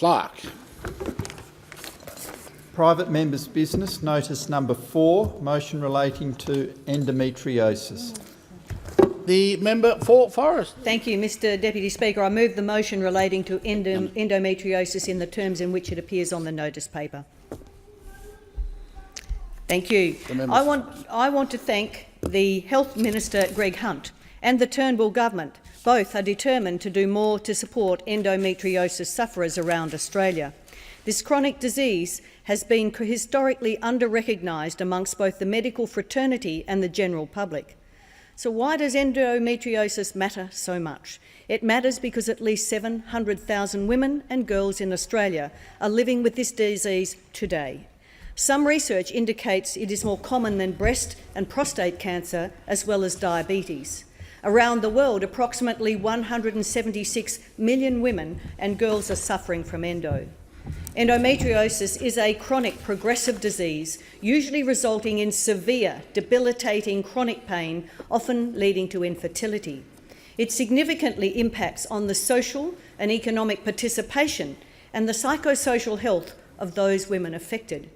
Clerk. Private members' business, notice number 4, motion relating to endometriosis. The member for Forrest. Thank you, Mr Deputy Speaker. I move the motion relating to endometriosis in the terms in which it appears on the notice paper. Thank you. I want to thank the Health Minister, Greg Hunt, and the Turnbull Government. Both are determined to do more to support endometriosis sufferers around Australia. This chronic disease has been historically under-recognised amongst both the medical fraternity and the general public. So why does endometriosis matter so much? It matters because at least 700,000 women and girls in Australia are living with this disease today. Some research indicates it is more common than breast and prostate cancer, as well as diabetes. Around the world, approximately 176 million women and girls are suffering from endo. Endometriosis is a chronic progressive disease, usually resulting in severe, debilitating chronic pain, often leading to infertility. It significantly impacts on the social and economic participation and the psychosocial health of those women affected.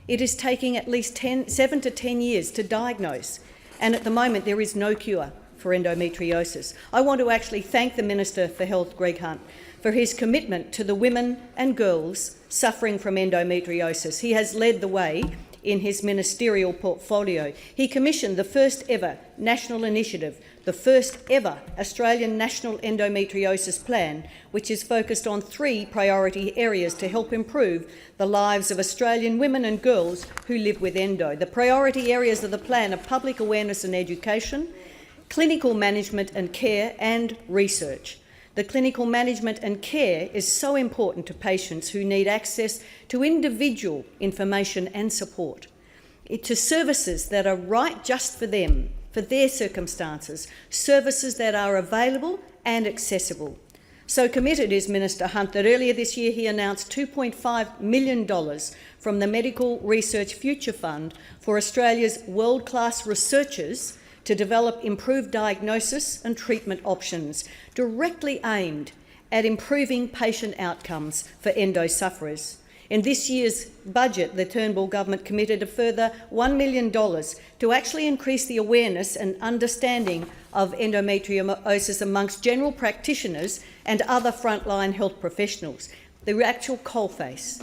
It is taking at least 7 to 10 years to diagnose, and at the moment there is no cure for endometriosis. I want to actually thank the Minister for Health, Greg Hunt, for his commitment to the women and girls suffering from endometriosis. He has led the way in his ministerial portfolio. He commissioned the first ever national initiative, the first ever Australian National Endometriosis Plan, which is focused on 3 priority areas to help improve the lives of Australian women and girls who live with endo. The priority areas of the plan are public awareness and education, clinical management and care, and research. The clinical management and care is so important to patients who need access to individual information and support, to services that are right just for them, for their circumstances, services that are available and accessible. So committed is Minister Hunt that earlier this year he announced $2.5 million from the Medical Research Future Fund for Australia's world-class researchers to develop improved diagnosis and treatment options directly aimed at improving patient outcomes for endo sufferers. In this year's budget, the Turnbull Government committed a further $1 million to actually increase the awareness and understanding of endometriosis amongst general practitioners and other frontline health professionals, the actual coalface.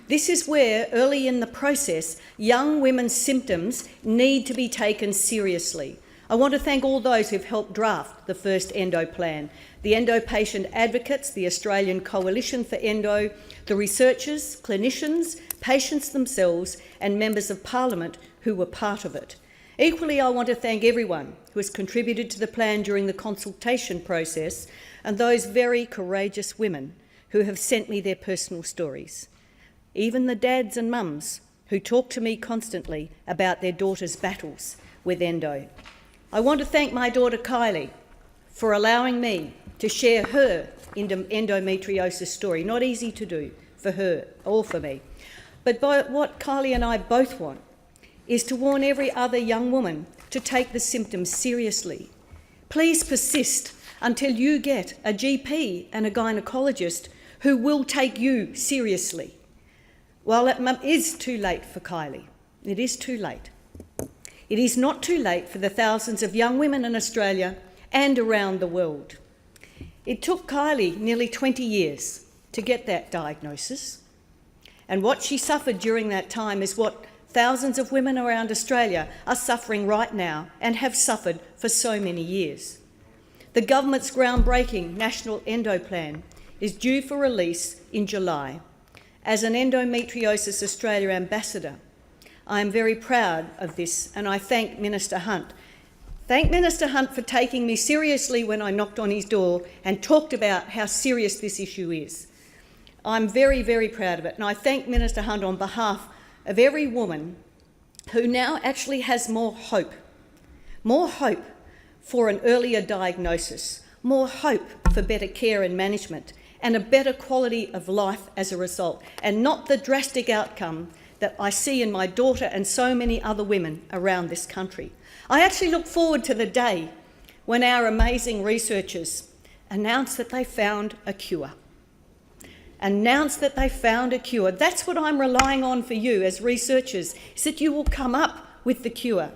This is where, early in the process, young women's symptoms need to be taken seriously. I want to thank all those who've helped draft the first endo plan, the endo patient advocates, the Australian Coalition for Endo, the researchers, clinicians, patients themselves, and members of Parliament who were part of it. Equally, I want to thank everyone who has contributed to the plan during the consultation process and those very courageous women who have sent me their personal stories. Even the dads and mums who talk to me constantly about their daughters' battles with endo. I want to thank my daughter Kylie for allowing me to share her endometriosis story. Not easy to do for her or for me. But what Kylie and I both want is to warn every other young woman to take the symptoms seriously. Please persist until you get a GP and a gynaecologist who will take you seriously. Well, it is too late for Kylie. It is too late. It is not too late for the thousands of young women in Australia and around the world. It took Kylie nearly 20 years to get that diagnosis, and what she suffered during that time is what thousands of women around Australia are suffering right now and have suffered for so many years. The government's groundbreaking National Endo Plan is due for release in July. As an Endometriosis Australia ambassador, I am very proud of this, and I thank Minister Hunt. Thank Minister Hunt for taking me seriously when I knocked on his door and talked about how serious this issue is. I'm very, very proud of it, and I thank Minister Hunt on behalf of every woman who now actually has more hope for an earlier diagnosis, more hope for better care and management, and a better quality of life as a result, and not the drastic outcome that I see in my daughter and so many other women around this country. I actually look forward to the day when our amazing researchers announce that they found a cure. announce that they found a cure. That's what I'm relying on for you as researchers, is that you will come up with the cure.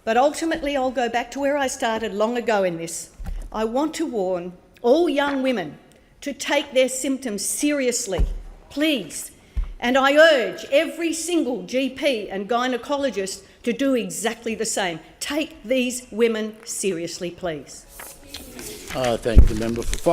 But ultimately, I'll go back to where I started long ago in this. I want to warn all young women to take their symptoms seriously, please. And I urge every single GP and gynaecologist to do exactly the same. Take these women seriously, please. I thank the member for Forest.